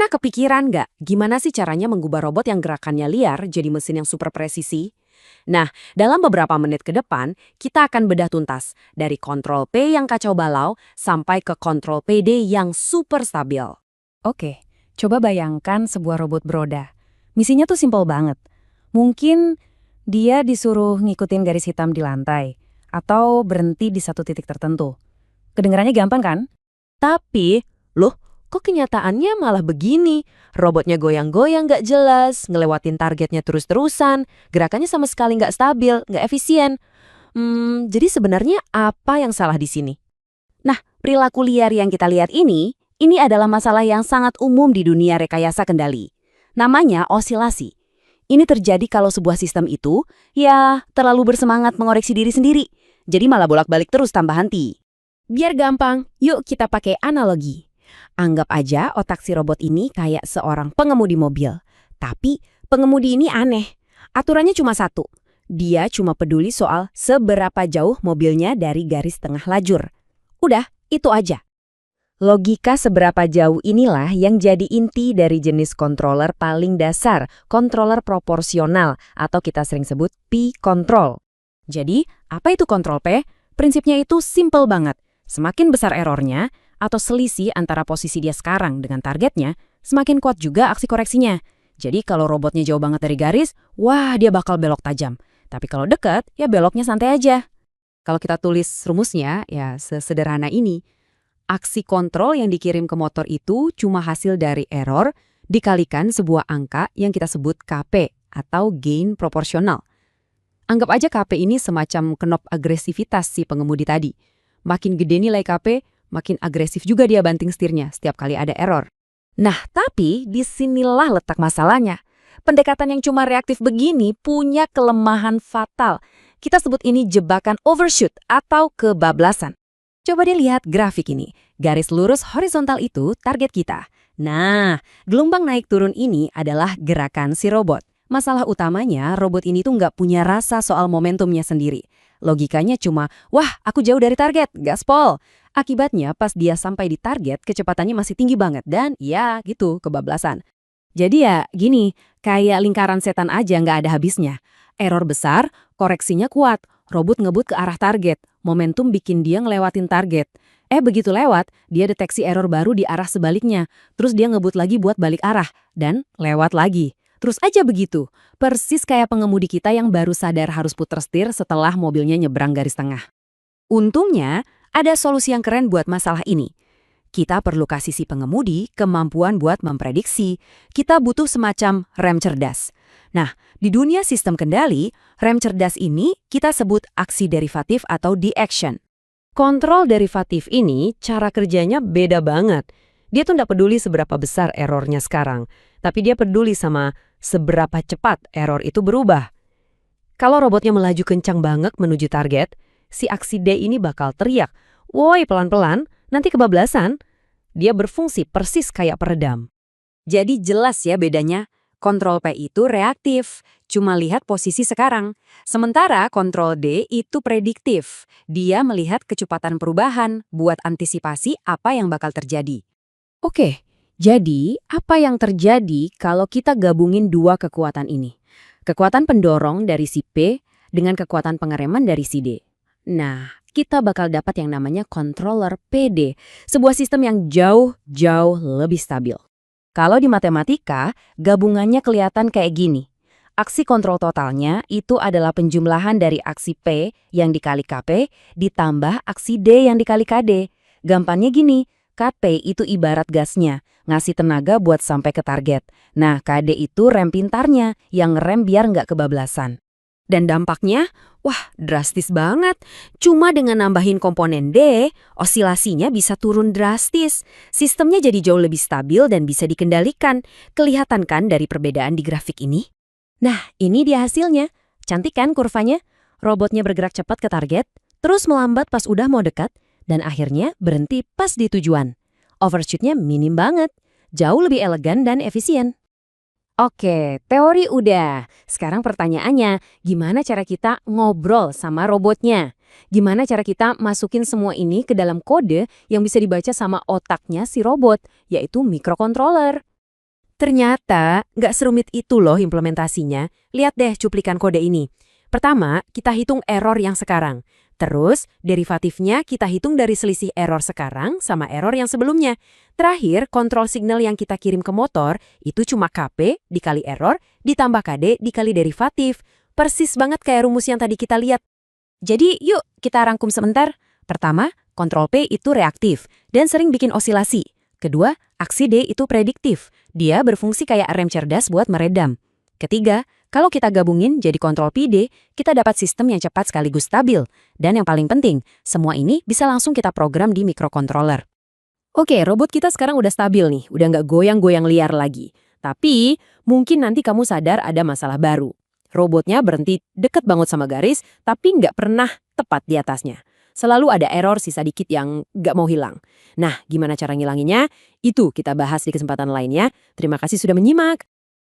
Pernah kepikiran nggak gimana sih caranya mengubah robot yang gerakannya liar jadi mesin yang super presisi? Nah, dalam beberapa menit ke depan, kita akan bedah tuntas dari kontrol P yang kacau balau sampai ke kontrol PD yang super stabil. Oke, coba bayangkan sebuah robot beroda. Misinya tuh simpel banget. Mungkin dia disuruh ngikutin garis hitam di lantai, atau berhenti di satu titik tertentu. Kedengarannya gampang kan? Tapi, loh, kok kenyataannya malah begini? Robotnya goyang-goyang nggak jelas, ngelewatin targetnya terus-terusan, gerakannya sama sekali nggak stabil, nggak efisien. Jadi sebenarnya apa yang salah di sini? Nah, perilaku liar yang kita lihat ini adalah masalah yang sangat umum di dunia rekayasa kendali. Namanya osilasi. Ini terjadi kalau sebuah sistem itu, ya, terlalu bersemangat mengoreksi diri sendiri. Jadi malah bolak-balik terus tanpa henti. Biar gampang, yuk kita pakai analogi. Anggap aja otak si robot ini kayak seorang pengemudi mobil. Tapi pengemudi ini aneh. Aturannya cuma satu. Dia cuma peduli soal seberapa jauh mobilnya dari garis tengah lajur. Udah, itu aja. Logika seberapa jauh inilah yang jadi inti dari jenis controller paling dasar, controller proporsional, atau kita sering sebut P-control. Jadi, apa itu kontrol P? Prinsipnya itu simple banget. Semakin besar errornya, atau selisih antara posisi dia sekarang dengan targetnya, semakin kuat juga aksi koreksinya. Jadi kalau robotnya jauh banget dari garis, wah dia bakal belok tajam. Tapi kalau dekat, ya beloknya santai aja. Kalau kita tulis rumusnya, ya sesederhana ini. Aksi kontrol yang dikirim ke motor itu cuma hasil dari error dikalikan sebuah angka yang kita sebut KP atau gain proporsional. Anggap aja KP ini semacam knop agresivitas si pengemudi tadi. Makin gede nilai KP, makin agresif juga dia banting setirnya setiap kali ada error. Nah, tapi disinilah letak masalahnya. Pendekatan yang cuma reaktif begini punya kelemahan fatal. Kita sebut ini jebakan overshoot atau kebablasan. Coba deh lihat grafik ini. Garis lurus horizontal itu target kita. Nah, gelombang naik turun ini adalah gerakan si robot. Masalah utamanya, robot ini tuh nggak punya rasa soal momentumnya sendiri. Logikanya cuma, wah aku jauh dari target, gaspol. Akibatnya pas dia sampai di target, kecepatannya masih tinggi banget dan ya gitu, kebablasan. Jadi ya gini, kayak lingkaran setan aja nggak ada habisnya. Error besar, koreksinya kuat, robot ngebut ke arah target, momentum bikin dia ngelewatin target. Begitu lewat, dia deteksi error baru di arah sebaliknya, terus dia ngebut lagi buat balik arah, dan lewat lagi. Terus aja begitu, persis kayak pengemudi kita yang baru sadar harus puter setir setelah mobilnya nyebrang garis tengah. Untungnya, ada solusi yang keren buat masalah ini. Kita perlu kasih si pengemudi kemampuan buat memprediksi. Kita butuh semacam rem cerdas. Nah, di dunia sistem kendali, rem cerdas ini kita sebut aksi derivatif atau D-action. Kontrol derivatif ini cara kerjanya beda banget. Dia tuh nggak peduli seberapa besar errornya sekarang, tapi dia peduli sama seberapa cepat error itu berubah. Kalau robotnya melaju kencang banget menuju target, si aksi D ini bakal teriak, "Woi, pelan-pelan, nanti kebablasan." Dia berfungsi persis kayak peredam. Jadi jelas ya bedanya. Kontrol P itu reaktif, cuma lihat posisi sekarang. Sementara kontrol D itu prediktif. Dia melihat kecepatan perubahan buat antisipasi apa yang bakal terjadi. Oke, jadi apa yang terjadi kalau kita gabungin dua kekuatan ini? Kekuatan pendorong dari si P dengan kekuatan pengereman dari si D. Nah, kita bakal dapat yang namanya controller PD, sebuah sistem yang jauh lebih stabil. Kalau di matematika, gabungannya kelihatan kayak gini. Aksi kontrol totalnya itu adalah penjumlahan dari aksi P yang dikali KP ditambah aksi D yang dikali KD. Gampangnya gini, KP itu ibarat gasnya, ngasih tenaga buat sampai ke target. Nah, KD itu rem pintarnya yang ngerem biar nggak kebablasan. Dan dampaknya, wah drastis banget. Cuma dengan nambahin komponen D, osilasinya bisa turun drastis. Sistemnya jadi jauh lebih stabil dan bisa dikendalikan. Kelihatan kan dari perbedaan di grafik ini? Nah, ini dia hasilnya. Cantik kan kurvanya? Robotnya bergerak cepat ke target, terus melambat pas udah mau dekat, dan akhirnya berhenti pas di tujuan. Overshootnya minim banget, jauh lebih elegan dan efisien. Oke, teori udah. Sekarang pertanyaannya, gimana cara kita ngobrol sama robotnya? Gimana cara kita masukin semua ini ke dalam kode yang bisa dibaca sama otaknya si robot, yaitu microcontroller? Ternyata nggak serumit itu loh implementasinya. Lihat deh cuplikan kode ini. Pertama, kita hitung error yang sekarang. Terus, derivatifnya kita hitung dari selisih error sekarang sama error yang sebelumnya. Terakhir, kontrol signal yang kita kirim ke motor itu cuma KP dikali error ditambah KD dikali derivatif. Persis banget kayak rumus yang tadi kita lihat. Jadi yuk kita rangkum sebentar. Pertama, kontrol P itu reaktif dan sering bikin osilasi. Kedua, aksi D itu prediktif. Dia berfungsi kayak rem cerdas buat meredam. Ketiga, kalau kita gabungin jadi kontrol PD, kita dapat sistem yang cepat sekaligus stabil. Dan yang paling penting, semua ini bisa langsung kita program di microcontroller. Oke, robot kita sekarang udah stabil nih, udah nggak goyang-goyang liar lagi. Tapi, mungkin nanti kamu sadar ada masalah baru. Robotnya berhenti deket banget sama garis, tapi nggak pernah tepat di atasnya. Selalu ada error sisa dikit yang nggak mau hilang. Nah, gimana cara ngilanginnya? Itu kita bahas di kesempatan lainnya. Terima kasih sudah menyimak.